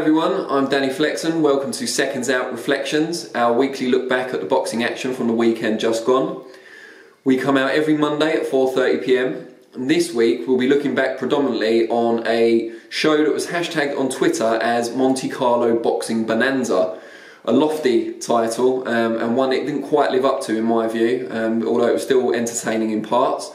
everyone, I'm Danny Flexen. Welcome to SecondsOut ReFLEXions, our weekly look back at the boxing action from the weekend just gone. We come out every Monday at 4:30 PM, and this week we'll be looking back predominantly on a show that was hashtagged on Twitter as Monte Carlo Boxing Bonanza. A lofty title, and one it didn't quite live up to in my view, although it was still entertaining in parts.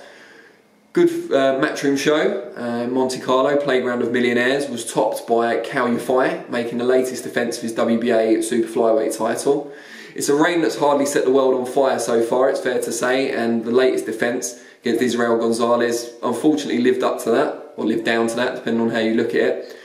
Good Matchroom show. Monte Carlo, Playground of Millionaires, was topped by Kal Yafai, making the latest defence of his WBA super flyweight title. It's a reign that's hardly set the world on fire so far, it's fair to say, and the latest defence against Israel Gonzalez unfortunately lived up to that, or lived down to that, depending on how you look at it.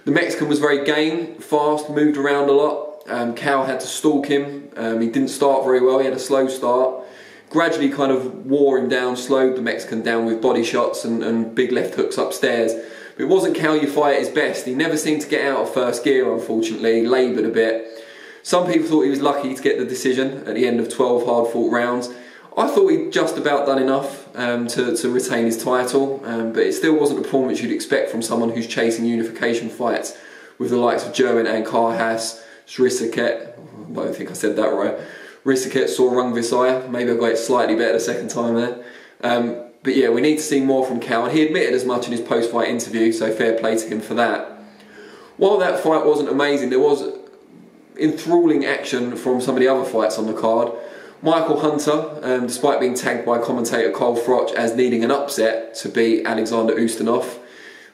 The Mexican was very game, fast, moved around a lot. Kal had to stalk him. He didn't start very well, he had a slow start. Gradually kind of wore him down, slowed the Mexican down with body shots and big left hooks upstairs. But it wasn't Kal Yafai at his best. He never seemed to get out of first gear, unfortunately, laboured a bit. Some people thought he was lucky to get the decision at the end of 12 hard-fought rounds. I thought he'd just about done enough to retain his title, but it still wasn't the performance you'd expect from someone who's chasing unification fights with the likes of German and Carhas, Srisaket, I don't think I said that right, Risaket Sorung Visaya. Maybe I got it slightly better the second time there. But yeah, we need to see more from Kal, and he admitted as much in his post-fight interview, so fair play to him for that. While that fight wasn't amazing, there was enthralling action from some of the other fights on the card. Michael Hunter, despite being tagged by commentator Cole Froch as needing an upset to beat Alexander Ustinov,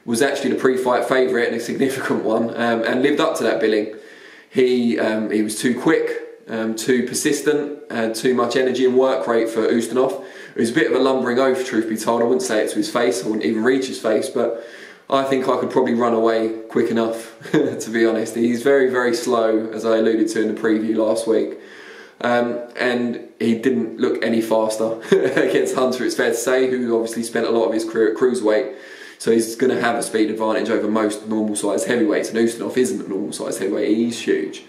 was actually the pre-fight favourite and a significant one, and lived up to that billing. He was too quick, too persistent, had too much energy and work rate for Ustinov. It was a bit of a lumbering oath, truth be told. I wouldn't say it to his face, I wouldn't even reach his face, but I think I could probably run away quick enough, to be honest. He's very, very slow, as I alluded to in the preview last week. And he didn't look any faster against Hunter, it's fair to say, who obviously spent a lot of his career at cruiserweight. So he's going to have a speed advantage over most normal-sized heavyweights, and Ustinov isn't a normal-sized heavyweight, he's huge.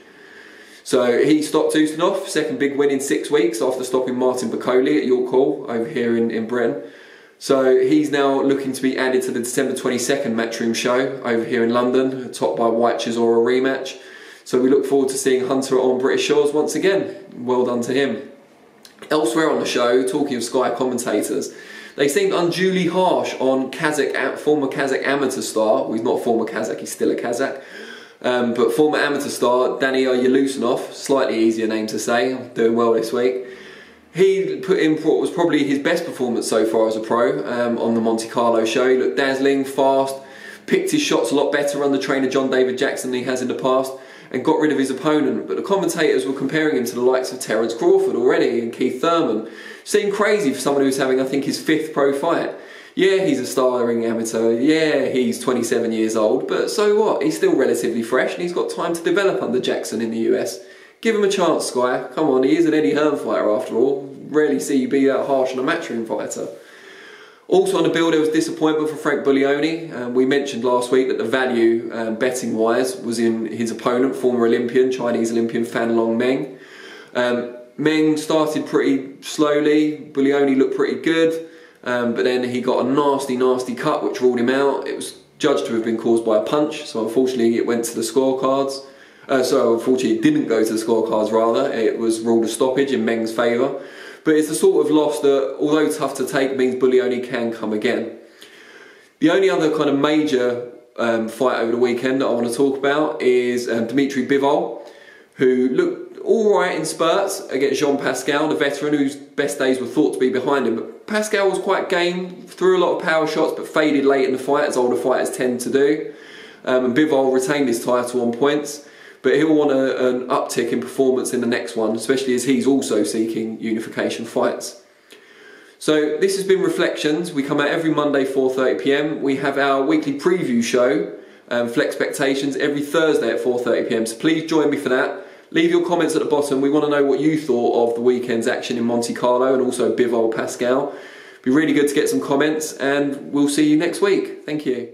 So he stopped Ustinov, second big win in 6 weeks after stopping Martin Bakole at York Hall over here in Britain. So he's now looking to be added to the December 22nd Matchroom show over here in London, topped by White Chisora rematch. So we look forward to seeing Hunter on British shores once again. Well done to him. Elsewhere on the show, talking of Sky commentators, they seemed unduly harsh on former Kazakh amateur star. Well, he's not a former Kazakh, he's still a Kazakh. But former amateur star Daniil Yelusinov, slightly easier name to say, I'm doing well this week. He put in what was probably his best performance so far as a pro on the Monte Carlo show. He looked dazzling, fast, picked his shots a lot better under trainer John David Jackson than he has in the past, and got rid of his opponent. But the commentators were comparing him to the likes of Terence Crawford already and Keith Thurman. Seemed crazy for someone who's having, I think, his 5th pro fight. Yeah, he's a starring amateur, yeah, he's 27 years old, but so what? He's still relatively fresh and he's got time to develop under Jackson in the US. Give him a chance, Sky. Come on, he is an Eddie Hearn fighter after all. Rarely see you be that harsh on a Matchroom fighter. Also on the bill there was disappointment for Frank Buglioni. We mentioned last week that the value, betting-wise, was in his opponent, former Olympian, Chinese Olympian Fan Long Meng. Meng started pretty slowly, Buglioni looked pretty good. But then he got a nasty, nasty cut which ruled him out. It was judged to have been caused by a punch, so unfortunately it went to the scorecards. Unfortunately it didn't go to the scorecards rather, it was ruled a stoppage in Meng's favour. But it's the sort of loss that, although tough to take, means Buglioni can come again. The only other kind of major fight over the weekend that I want to talk about is Dimitri Bivol, who looked alright in spurts against Jean Pascal, the veteran whose best days were thought to be behind him. But Pascal was quite game, threw a lot of power shots but faded late in the fight, as older fighters tend to do. And Bivol retained his title on points, but he'll want an uptick in performance in the next one, especially as he's also seeking unification fights. So this has been ReFLEXions. We come out every Monday 4:30 PM. We have our weekly preview show, ReFLEXpectations, every Thursday at 4:30 PM. So please join me for that. Leave your comments at the bottom. We want to know what you thought of the weekend's action in Monte Carlo and also Bivol Pascal. It'd be really good to get some comments, and we'll see you next week. Thank you.